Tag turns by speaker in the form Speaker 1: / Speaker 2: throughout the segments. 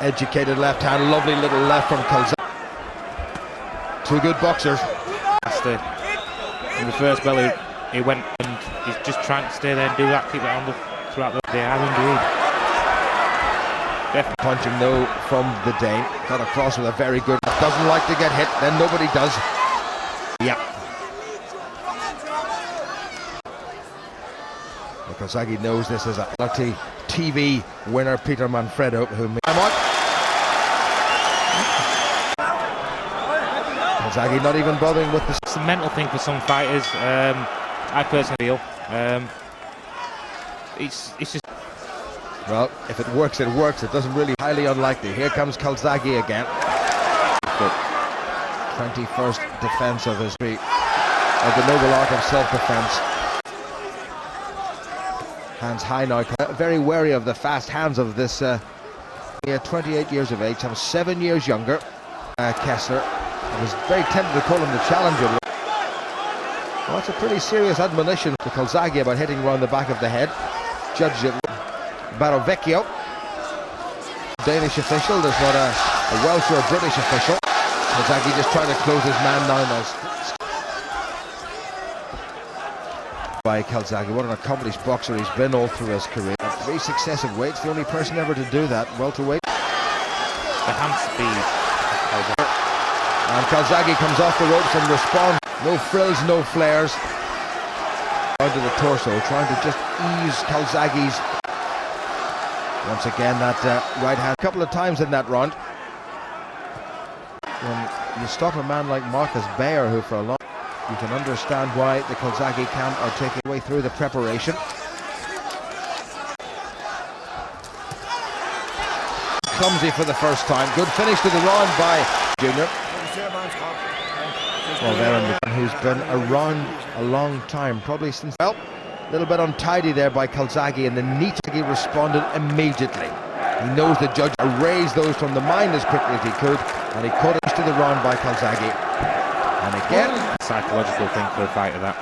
Speaker 1: Educated left hand, lovely little left from Calzaghe. Two good boxers.
Speaker 2: In the first bell, he went and he's just trying to stay there and do that, keep it on throughout the day. Indeed. Definitely.
Speaker 1: Punching though from the Dane. Got across with a very good. Doesn't like to get hit, then nobody does. Yeah. Calzaghe knows this is a lucky TV winner, Peter Manfredo, who made him out. Calzaghe not even bothering with the...
Speaker 2: It's a mental thing for some fighters. I personally feel it's just...
Speaker 1: Well, if it works, it works. It doesn't really... Highly unlikely. Here comes Calzaghe again. 21st defense of his feet. Of the noble art of self-defense. Hands high now. Very wary of the fast hands of this 28 years of age. I'm 7 years younger. Kessler. I was very tempted to call him the challenger. Well, that's a pretty serious admonition to Calzaghe about hitting around the back of the head. Judge Barovecchio. Danish official. There's not a Welsh or a British official. Calzaghe just trying to close his man down. By Calzaghe, what an accomplished boxer he's been all through his career. At 3 successive weights, the only person ever to do that. Welterweight.
Speaker 2: The hand speed.
Speaker 1: And Calzaghe comes off the ropes and responds. No frills, no flares. Down to the torso, trying to just ease Calzaghe's. Once again, that right hand. A couple of times in that round. When you stop a man like Marcus Bayer, who for a long... You can understand why the Calzaghe camp are taking way through the preparation. Clumsy for the first time. Good finish to the round by Junior. Well, there, who's been around a long time, probably since... Well, a little bit untidy there by Calzaghe, and the neat he responded immediately. He knows the judge erased those from the mind as quickly as he could, and he cut it to the round by Calzaghe. And again,
Speaker 2: psychological thing for a fighter, that.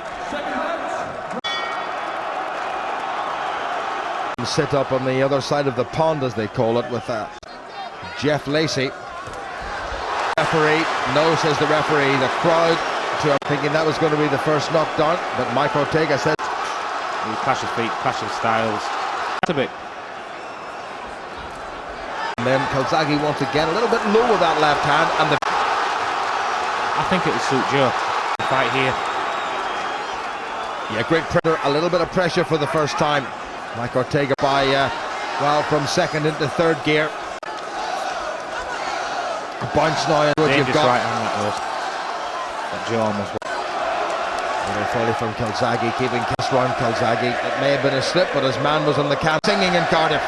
Speaker 1: Sit up on the other side of the pond, as they call it, with Jeff Lacey. Referee, no, says the referee. The crowd thinking that was going to be the first knockdown, but Mike Ortega said...
Speaker 2: Clash of feet, clash of styles. That's a bit.
Speaker 1: And then Calzaghe once again a little bit low with that left hand, and the...
Speaker 2: I think it will suit Joe to fight here.
Speaker 1: Yeah, great pressure, a little bit of pressure for the first time. Mike Ortega by, well, from second into third gear. A bounce now, and what you've got.
Speaker 2: Right hand that was. That Joe almost.
Speaker 1: Little volley from Calzaghe, keeping Kessler on Calzaghe. It may have been a slip, but his man was on the camp singing in Cardiff.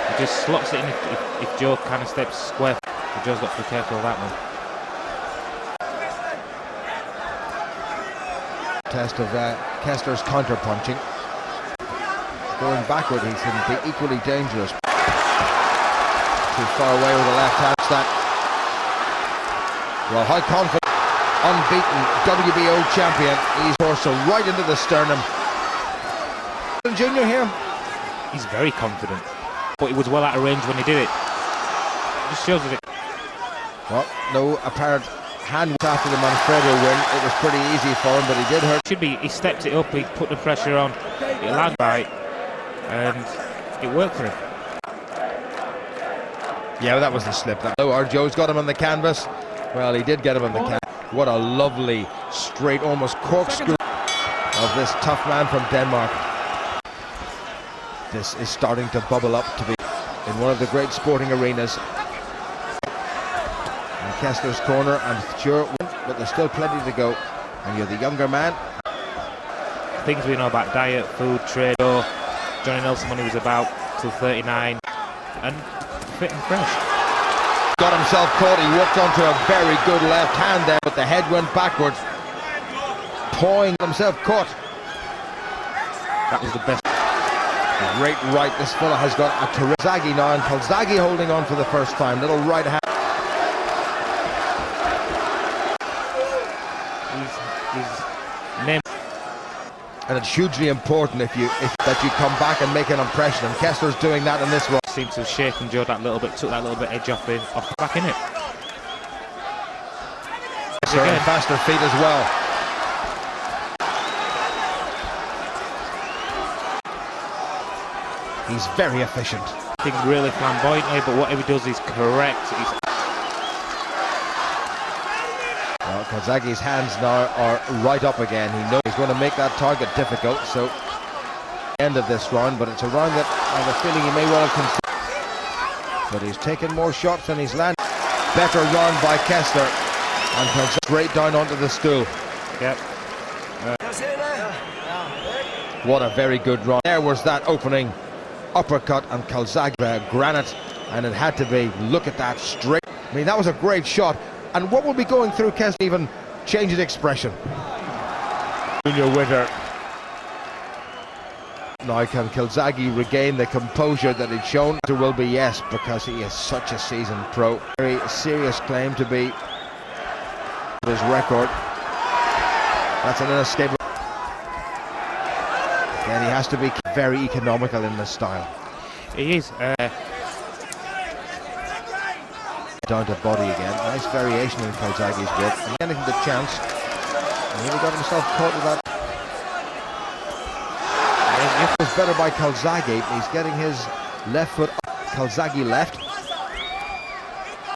Speaker 2: He just slots it in if Joe kind of steps square. Joe's got to be careful of that one.
Speaker 1: Test of Kessler's counter-punching. Going backward, he can be equally dangerous. Too far away with the left hand stack. Well, how confident, unbeaten WBO champion. He's also right into the sternum. Junior here.
Speaker 2: He's very confident, but he was well out of range when he did it. It just shows that it.
Speaker 1: Well, no apparent hand after the Manfredo win. It was pretty easy for him, but he did hurt.
Speaker 2: Should be. He stepped it up. He put the pressure on. It allowed bite, and it worked for him.
Speaker 1: Yeah, well, that was the slip. Our Joe's got him on the canvas. Well, he did get him on the canvas. What a lovely, straight, almost corkscrew of this tough man from Denmark. This is starting to bubble up to be in one of the great sporting arenas. Kessler's corner, and sure, but there's still plenty to go. And you're the younger man.
Speaker 2: Things we know about diet, food, trade, or Johnny Nelson when he was about till 39, and fit and fresh.
Speaker 1: Got himself caught. He walked onto a very good left hand there, but the head went backwards. Pawing himself caught.
Speaker 2: That was the best.
Speaker 1: Great right. This fella has got a terrific. Calzaghe now, and Calzaghe holding on for the first time. Little right hand. And it's hugely important that you come back and make an impression, and Kessler's doing that in this one.
Speaker 2: Seemed to have shaken Joe that little bit, took that little bit edge off the back in it.
Speaker 1: Certain faster feet as well. He's very efficient.
Speaker 2: I think really flamboyantly, but whatever he does is correct.
Speaker 1: Well, Calzaghe's hands now are right up again. He knows he's going to make that target difficult, so end of this round, but it's a round that I have a feeling he may well have conceded. But he's taken more shots than he's landed. Better round by Kessler, and Calzaghe straight down onto the stool.
Speaker 2: Yep.
Speaker 1: What a very good round. There was that opening uppercut, and Calzaghe granite, and it had to be. Look at that straight. I mean, that was a great shot. And what will be going through Kessler even changes expression. Junior winner. Now can Calzaghe regain the composure that he'd shown? There will be yes, because he is such a seasoned pro. Very serious claim to be his record. That's an inescapable. Again, he has to be very economical in this style.
Speaker 2: He is.
Speaker 1: Down to body again. Nice variation in Calzaghe's work. And getting the chance. And he got himself caught with that. It was better by Calzaghe. He's getting his left foot up. Calzaghe left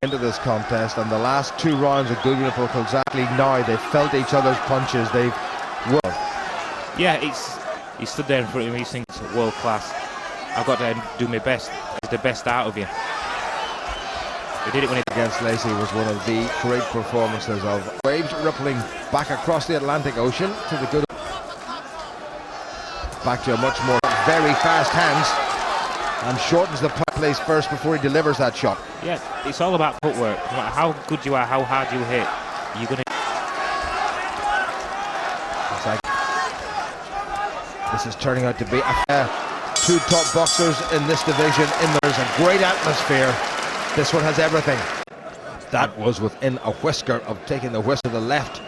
Speaker 1: into this contest, and the last two rounds are good for Calzaghe. Now they've felt each other's punches. They've won.
Speaker 2: Yeah, he stood there in front of me. He thinks world class. I've got to do my best. It's the best out of you. He did it when he
Speaker 1: against Lacey was one of the great performances of waves rippling back across the Atlantic Ocean to the good. Back to a much more very fast hands, and shortens the place first before he delivers that shot.
Speaker 2: Yeah, it's all about footwork. No matter how good you are, how hard you hit, you're gonna.
Speaker 1: This is turning out to be two top boxers in this division. There's a great atmosphere. This one has everything. That was within a whisker of taking the whisker to the left.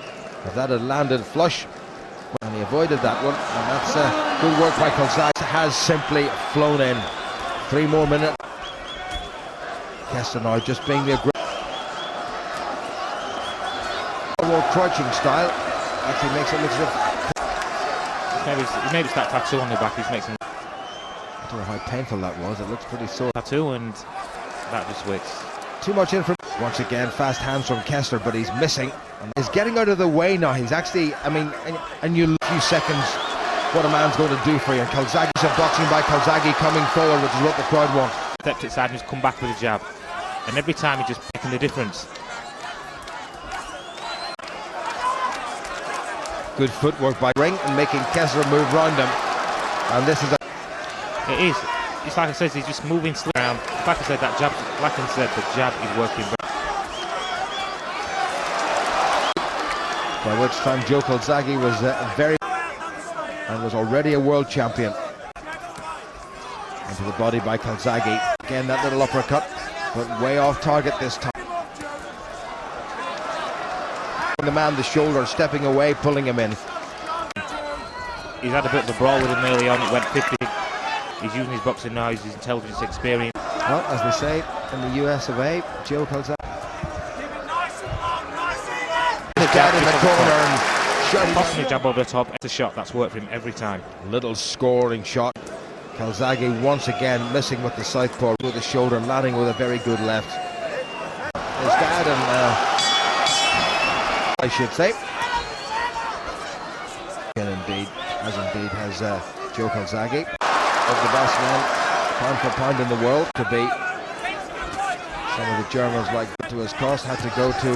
Speaker 1: If that had landed flush, and he avoided that one, and that's good work by Calzaghe. Has simply flown in. 3 more minutes. Kessler now just being the aggressive. More crouching style actually makes it look as if
Speaker 2: He maybe that tattoo on the back. He's making.
Speaker 1: I don't know how painful that was. It looks pretty sore.
Speaker 2: Tattoo, and that just waits.
Speaker 1: Too much in from once again. Fast hands from Kessler, but he's missing. He's getting out of the way now. He's actually, I mean, and you lose a few seconds what a man's going to do for you. And Calzaghe's a boxing by Calzaghe coming forward, which is what the crowd wants.
Speaker 2: Stepped inside and just come back with a jab, and every time he's just making the difference.
Speaker 1: Good footwork by Ring and making Kessler move round him. And this is
Speaker 2: it is. It's like I said, he's just moving slow around. Like I said, that jab, like I said, the jab is working.
Speaker 1: By which time Joe Calzaghe was and was already a world champion. Into the body by Calzaghe. Again, that little uppercut, but way off target this time. The man the shoulder, stepping away, pulling him in.
Speaker 2: He's had a bit of a brawl with him early on. It went 50. He's using his boxing now, his intelligence, experience.
Speaker 1: Well, as they say in the US of A, Joe Calzaghe. Down in the corner and
Speaker 2: tossing a jab over the top. It's a shot that's worked for him every time.
Speaker 1: Little scoring shot. Calzaghe once again missing with the southpaw with the shoulder, landing with a very good left. His dad and I should say. And indeed has Joe Calzaghe, of the best man, pound for pound in the world to be. Some of the Germans, like to his cost, had to go to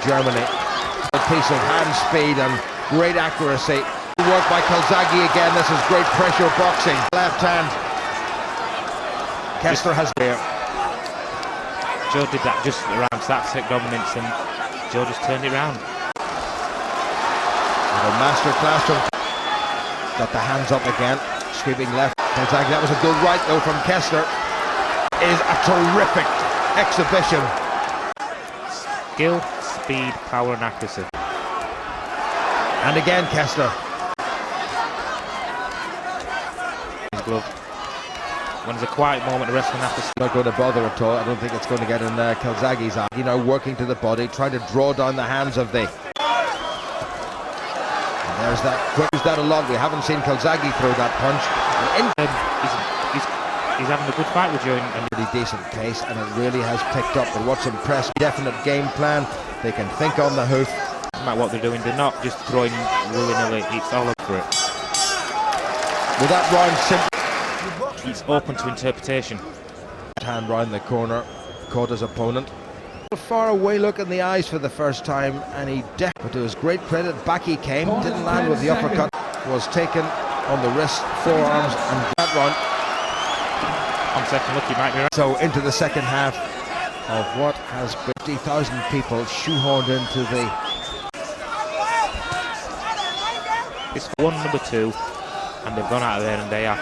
Speaker 1: Germany. A piece of hand speed and great accuracy. Good work by Calzaghe again. This is great pressure boxing. Left hand. Kessler has there.
Speaker 2: Joe did that just around slapstick dominance, and Joe just turned it around.
Speaker 1: A master class from got the hands up again, sweeping left. Calzaghe, that was a good right though from Kessler. Is a terrific exhibition.
Speaker 2: Skill, speed, power and accuracy.
Speaker 1: And again Kessler.
Speaker 2: glove. When there's a quiet moment, the wrestling has to
Speaker 1: not going to bother at all. I don't think it's going to get in Calzaghe's eye. You know, working to the body, trying to draw down the hands of the... And there's that, use that a lot. We haven't seen Calzaghe throw that punch.
Speaker 2: He's having a good fight with you. And
Speaker 1: really decent pace, and it really has picked up. But what's impressed, definite game plan. They can think on the hoof.
Speaker 2: No matter what they're doing, they're not just throwing willy-nilly. It's all up for it.
Speaker 1: With that round simple,
Speaker 2: it's open to interpretation.
Speaker 1: Hand round the corner, caught his opponent. A far away look in the eyes for the first time, and he but to his great credit, back he came, didn't land with the uppercut, was taken on the wrist, forearms, and that round.
Speaker 2: On second look, he might be right.
Speaker 1: So into the second half of what has 50,000 people shoehorned into the...
Speaker 2: It's one number 2, and they've gone out of there and they are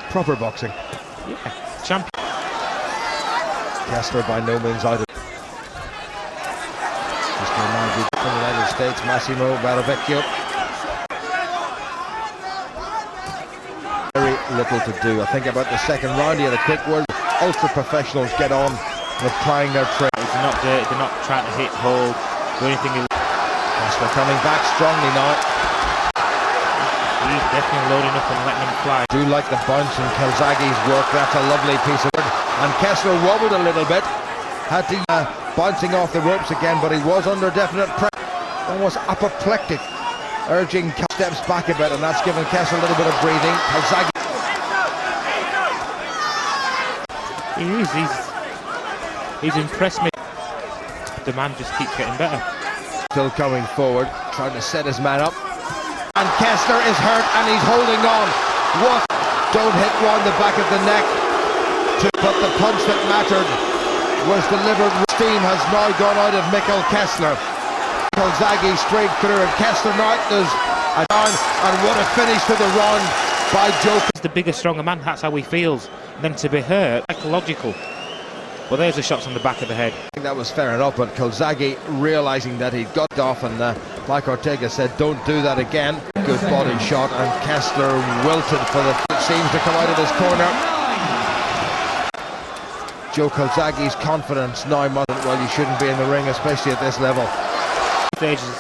Speaker 1: proper boxing.
Speaker 2: Yeah, champion.
Speaker 1: Kessler by no means out of... Just to remind you, from the United States, Massimo Baravecchio. Very little to do. I think about the second round, he had a quick word. Ultra professionals get on with applying their trade.
Speaker 2: They're not dirty, they're not trying to hit, hold, do anything.
Speaker 1: Kessler coming back strongly now.
Speaker 2: He's definitely loading up and letting him fly.
Speaker 1: Do like the bounce in Calzaghe's work. That's a lovely piece of work. And Kessler wobbled a little bit. Had to bouncing off the ropes again, but he was under definite pressure. Almost apoplectic, urging steps back a bit, and that's given Kessler a little bit of breathing. Calzaghe.
Speaker 2: He's impressed me. The man just keeps getting better.
Speaker 1: Still coming forward, trying to set his man up. And Kessler is hurt, and he's holding on. What? Don't hit round the back of the neck. But the punch that mattered was delivered. Steam has now gone out of Mikkel Kessler. Calzaghe straight through, and Kessler now does a down, and what a finish to the round by Joe.
Speaker 2: He's the bigger, stronger man. That's how he feels. Then to be hurt, psychological. Well, there's the shots on the back of the head.
Speaker 1: I think that was fair enough, but Calzaghe realising that he'd got off, and like Ortega said, don't do that again. Good body shot, and Kessler wilted for the... seems to come out of his corner. Joe Calzaghe's confidence now, well, you shouldn't be in the ring, especially at this level.
Speaker 2: Stages,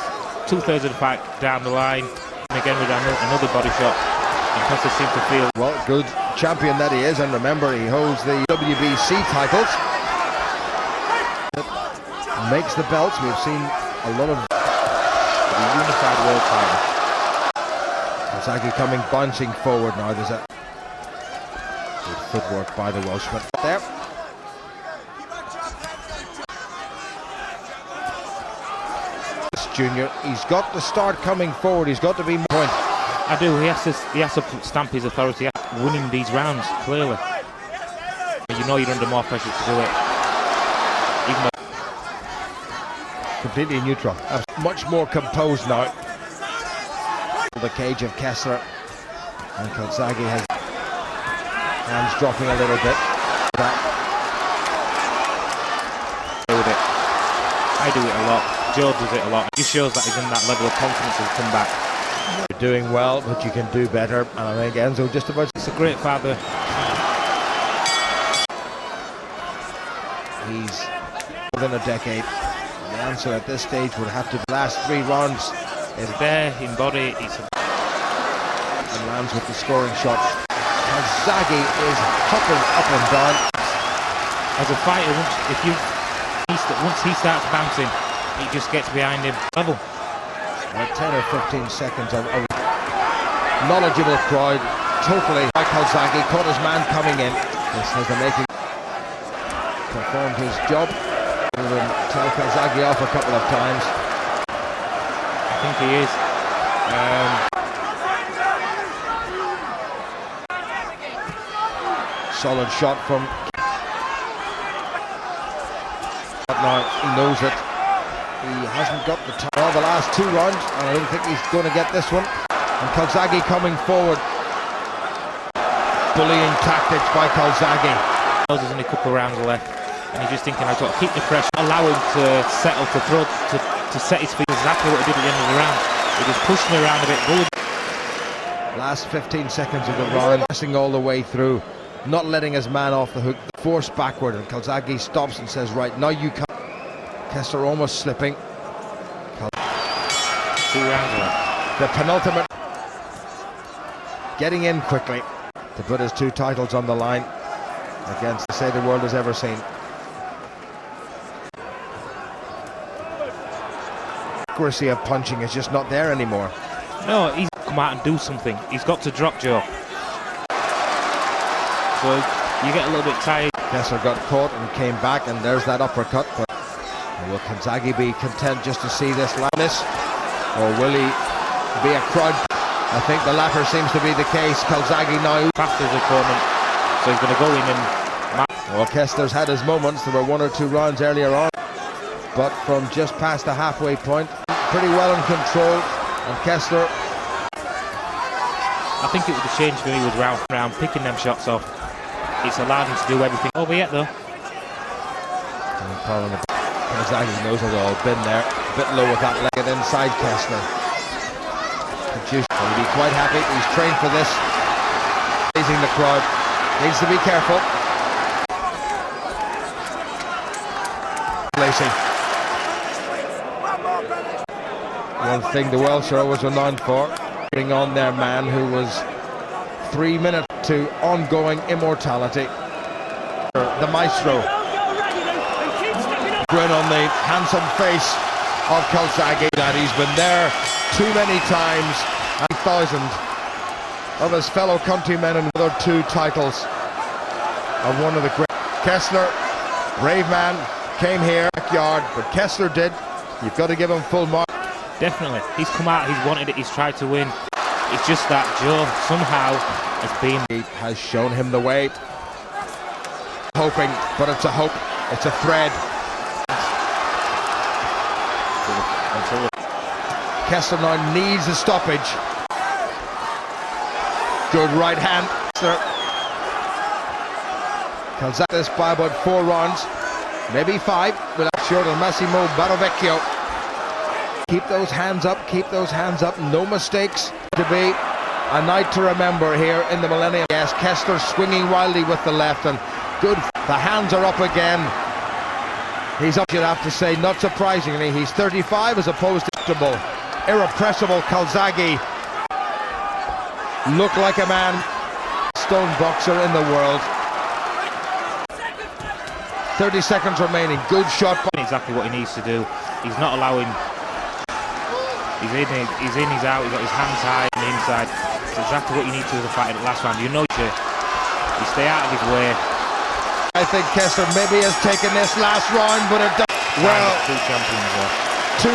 Speaker 2: 2/3 of the pack down the line, and again with another body shot. And Kessler seems to feel...
Speaker 1: Well, good champion that he is, and remember, he holds the WBC titles. Makes the belts. We've seen a lot of
Speaker 2: the unified world title.
Speaker 1: Calzaghe coming, bouncing forward now. There's a good footwork by the Welshman there. Junior, he's got to start coming forward. He's got to be point.
Speaker 2: I do. He has to stamp his authority. Winning these rounds clearly. You know you're under more pressure to do it. Even though
Speaker 1: completely neutral. Much more composed now. The cage of Kessler, and Calzaghe has hands dropping a little bit.
Speaker 2: I do it a lot. Joe does it a lot. It just shows that he's in that level of confidence to come back.
Speaker 1: You're doing well, but you can do better. And I think Enzo just about...
Speaker 2: It's a great father.
Speaker 1: He's within a decade. The answer at this stage would have to be the last 3 rounds.
Speaker 2: It's there in body.
Speaker 1: And lands with the scoring shots. Calzaghe is hopping up and down.
Speaker 2: As a fighter, once he starts bouncing, he just gets behind him. Level.
Speaker 1: 10 or 15 seconds of a knowledgeable crowd. Totally. Calzaghe caught his man coming in. This has the making. Performed his job. Even tell Calzaghe off a couple of times.
Speaker 2: I think he is.
Speaker 1: Solid shot from... Now he knows it. He hasn't got the time. Well, the last 2 rounds, and I don't think he's going to get this one. And Calzaghe coming forward. Bullying tactics by Calzaghe.
Speaker 2: There's only a couple of rounds left, and he's just thinking, I've got to keep the pressure, allow him to settle, to throw, to set his feet. Exactly what he did at the end of the round. He just pushed me around a bit.
Speaker 1: Last 15 seconds of the round, pressing all the way through, not letting his man off the hook, forced backward, and Calzaghe stops and says, right, now you come. Kessler almost slipping.
Speaker 2: 2 rounds left.
Speaker 1: The penultimate. Getting in quickly to put his 2 titles on the line against the say the world has ever seen. Accuracy of punching is just not there anymore.
Speaker 2: No, he's come out and do something. He's got to drop Joe. So you get a little bit tired.
Speaker 1: Kessler got caught and came back, and there's that uppercut. But will Calzaghe be content just to see this loudness, or will he be a crowd? I think the latter seems to be the case. Calzaghe now
Speaker 2: Past his opponent, so he's going to go in and...
Speaker 1: Well, Kessler's had his moments. There were 1 or 2 rounds earlier on, but from just past the halfway point, pretty well in control. And Kessler,
Speaker 2: I think it would have changed for me with round picking them shots off. It's allowed him to do everything. Over yet though.
Speaker 1: Calzaghe knows it all. Been there, a bit low with that leg inside Kessler. He'll be quite happy. He's trained for this. Raising the crowd. Needs to be careful. Lacey. One thing the Welsh are always renowned for, bring on their man who was 3 minutes to ongoing immortality. The maestro. Grin on the handsome face of Calzaghe, that he's been there too many times, and 1,000 of his fellow countrymen and other 2 titles of one of the great. Kessler, brave man, came here backyard, but Kessler did. You've got to give him full mark.
Speaker 2: Definitely, he's come out, he's wanted it, he's tried to win. It's just that Joe somehow
Speaker 1: has shown him the way. Hoping, but it's a hope, it's a thread. Kessler now needs a stoppage. Good right hand. Calzaghe this by about 4 rounds, maybe 5, without short on Massimo Barovecchio. Keep those hands up, keep those hands up, no mistakes. To be a night to remember here in the Millennium. Yes, Kessler swinging wildly with the left, and good. The hands are up again. He's up, you'd have to say, not surprisingly. He's 35 as opposed to irrepressible Calzaghe. Look like a man, stone boxer in the world. 30 seconds remaining. Good shot.
Speaker 2: Exactly what he needs to do. He's not allowing. He's in, he's out. He's got his hands high on the inside. It's exactly what you need to do in the fight at the last round. You know, you stay out of his way.
Speaker 1: I think Kessler maybe has taken this last round, but it does. Well,
Speaker 2: 2 champions there.
Speaker 1: 2